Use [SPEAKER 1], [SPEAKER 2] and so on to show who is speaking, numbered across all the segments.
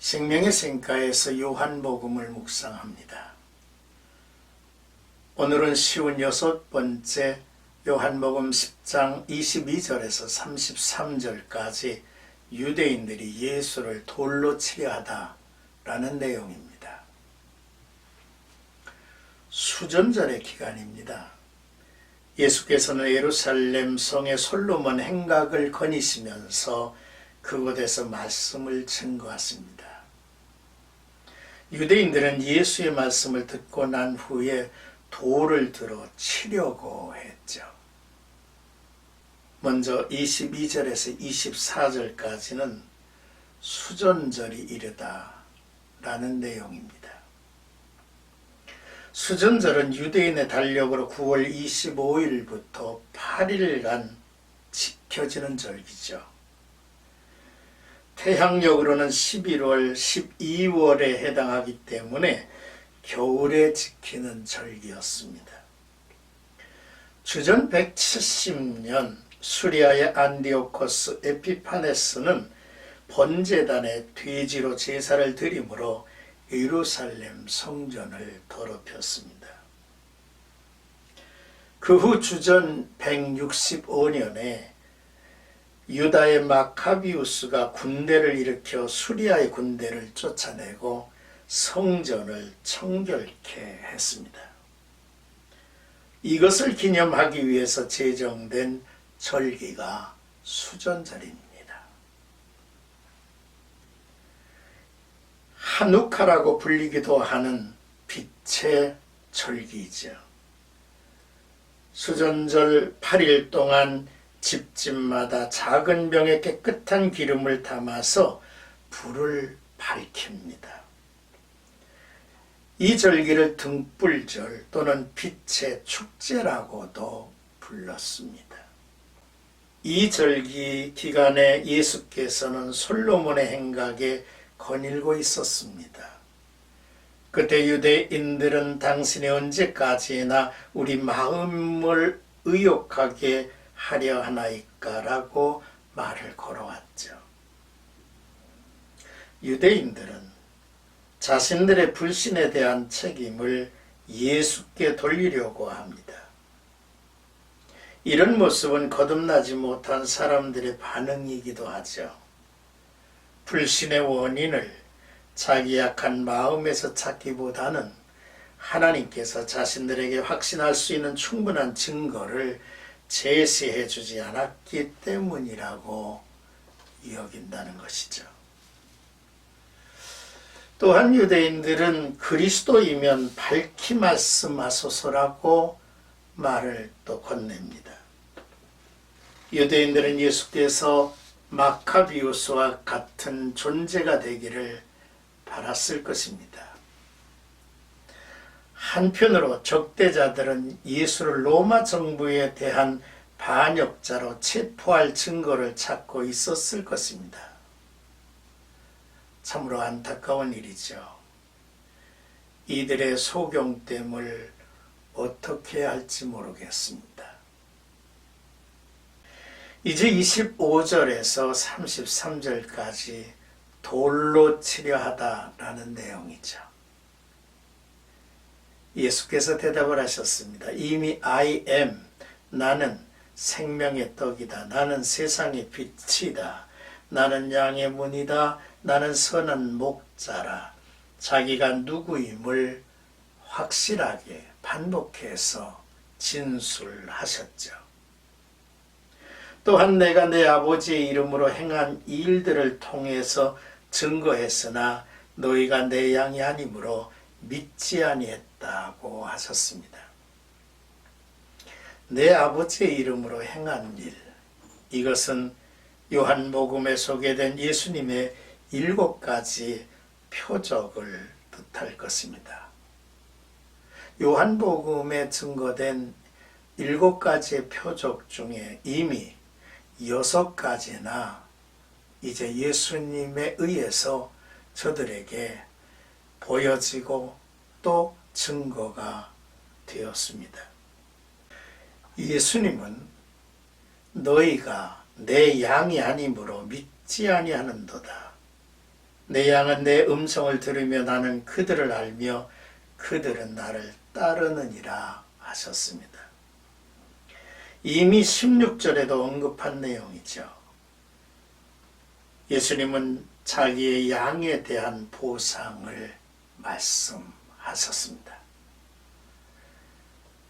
[SPEAKER 1] 생명의 샘가에서 요한복음을 묵상합니다. 오늘은 쉬운 6번째 요한복음 10장 22절에서 33절까지 유대인들이 예수를 돌로 치려 하다라는 내용입니다. 수전절의 기간입니다. 예수께서는 예루살렘 성의 솔로몬 행각을 거니시면서 그곳에서 말씀을 증거하십니다. 유대인들은 예수의 말씀을 듣고 난 후에 돌을 들어 치려고 했죠. 먼저 22절에서 24절까지는 수전절이 이르다 라는 내용입니다. 수전절은 유대인의 달력으로 9월 25일부터 8일간 지켜지는 절기죠. 태양력으로는 11월, 12월에 해당하기 때문에 겨울에 지키는 절기였습니다. 주전 170년 수리아의 안디오코스 에피파네스는 번제단에 돼지로 제사를 드림으로 예루살렘 성전을 더럽혔습니다. 그 후 주전 165년에 유다의 마카비우스가 군대를 일으켜 수리아의 군대를 쫓아내고 성전을 청결케 했습니다. 이것을 기념하기 위해서 제정된 절기가 수전절입니다. 하누카라고 불리기도 하는 빛의 절기이죠. 수전절 8일 동안 집집마다 작은 병에 깨끗한 기름을 담아서 불을 밝힙니다. 이 절기를 등불절 또는 빛의 축제라고도 불렀습니다. 이 절기 기간에 예수께서는 솔로몬의 행각에 거닐고 있었습니다. 그때 유대인들은 당신이 언제까지나 우리 마음을 의욕하게 하려 하나이까라고 말을 걸어왔죠. 유대인들은 자신들의 불신에 대한 책임을 예수께 돌리려고 합니다. 이런 모습은 거듭나지 못한 사람들의 반응이기도 하죠. 불신의 원인을 자기 약한 마음에서 찾기보다는 하나님께서 자신들에게 확신할 수 있는 충분한 증거를 제시해 주지 않았기 때문이라고 여긴다는 것이죠. 또한 유대인들은 그리스도이면 밝히 말씀하소서라고 말을 또 건넵니다. 유대인들은 예수께서 마카비우스와 같은 존재가 되기를 바랐을 것입니다. 한편으로 적대자들은 예수를 로마 정부에 대한 반역자로 체포할 증거를 찾고 있었을 것입니다. 참으로 안타까운 일이죠. 이들의 소경됨을 어떻게 해야 할지 모르겠습니다. 이제 25절에서 33절까지 돌로 치려 하다라는 내용이죠. 예수께서 대답을 하셨습니다. 이미 I am, 나는 생명의 떡이다. 나는 세상의 빛이다. 나는 양의 문이다. 나는 선한 목자라. 자기가 누구임을 확실하게 반복해서 진술하셨죠. 또한 내가 내 아버지의 이름으로 행한 일들을 통해서 증거했으나 너희가 내 양이 아니므로 믿지 아니했다고 하셨습니다. 내 아버지의 이름으로 행한 일, 이것은 요한복음에 소개된 예수님의 7가지 표적을 뜻할 것입니다. 요한복음에 증거된 7가지의 표적 중에 이미 6가지나 이제 예수님에 의해서 저들에게 보여지고 또 증거가 되었습니다. 예수님은 너희가 내 양이 아니므로 믿지 아니하는도다. 내 양은 내 음성을 들으며 나는 그들을 알며 그들은 나를 따르느니라 하셨습니다. 이미 16절에도 언급한 내용이죠. 예수님은 자기의 양에 대한 보상을 말씀하셨습니다.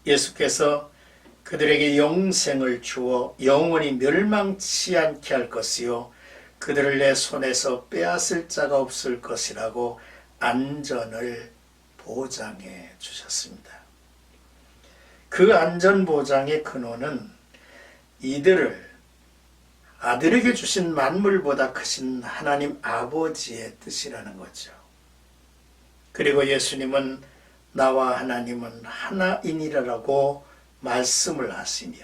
[SPEAKER 1] 예수께서 그들에게 영생을 주어 영원히 멸망치 않게 할 것이요 그들을 내 손에서 빼앗을 자가 없을 것이라고 안전을 보장해 주셨습니다. 그 안전 보장의 근원은 이들을 아들에게 주신 만물보다 크신 하나님 아버지의 뜻이라는 거죠. 그리고 예수님은 나와 하나님은 하나이니라고 말씀을 하시며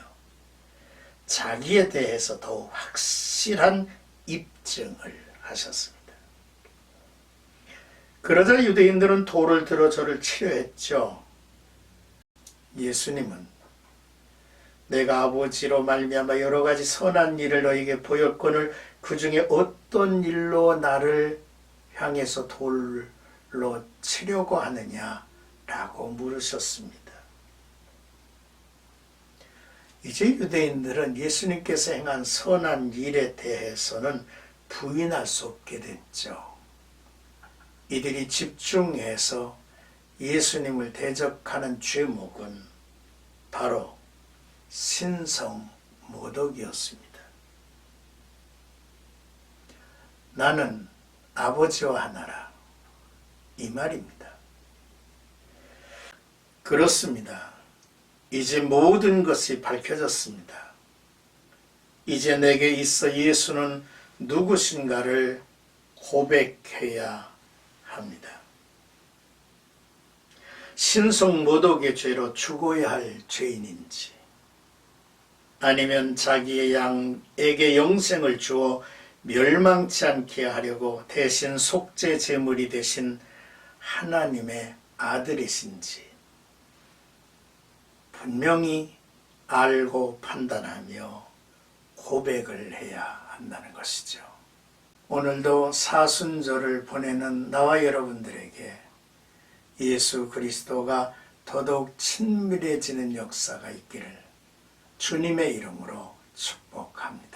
[SPEAKER 1] 자기에 대해서 더욱 확실한 입증을 하셨습니다. 그러자 유대인들은 돌을 들어 저를 치려했죠. 예수님은 내가 아버지로 말미암아 여러 가지 선한 일을 너에게 보였거늘 그 중에 어떤 일로 나를 향해서 돌로 치려고 하느냐라고 물으셨습니다. 이제 유대인들은 예수님께서 행한 선한 일에 대해서는 부인할 수 없게 됐죠. 이들이 집중해서 예수님을 대적하는 죄목은 바로 신성모독이었습니다. 나는 아버지와 하나라, 이 말입니다. 그렇습니다. 이제 모든 것이 밝혀졌습니다. 이제 내게 있어 예수는 누구신가를 고백해야 합니다. 신성모독의 죄로 죽어야 할 죄인인지 아니면 자기의 양에게 영생을 주어 멸망치 않게 하려고 대신 속죄 제물이 되신 하나님의 아들이신지 분명히 알고 판단하며 고백을 해야 한다는 것이죠. 오늘도 사순절을 보내는 나와 여러분들에게 예수 그리스도가 더더욱 친밀해지는 역사가 있기를 주님의 이름으로 축복합니다.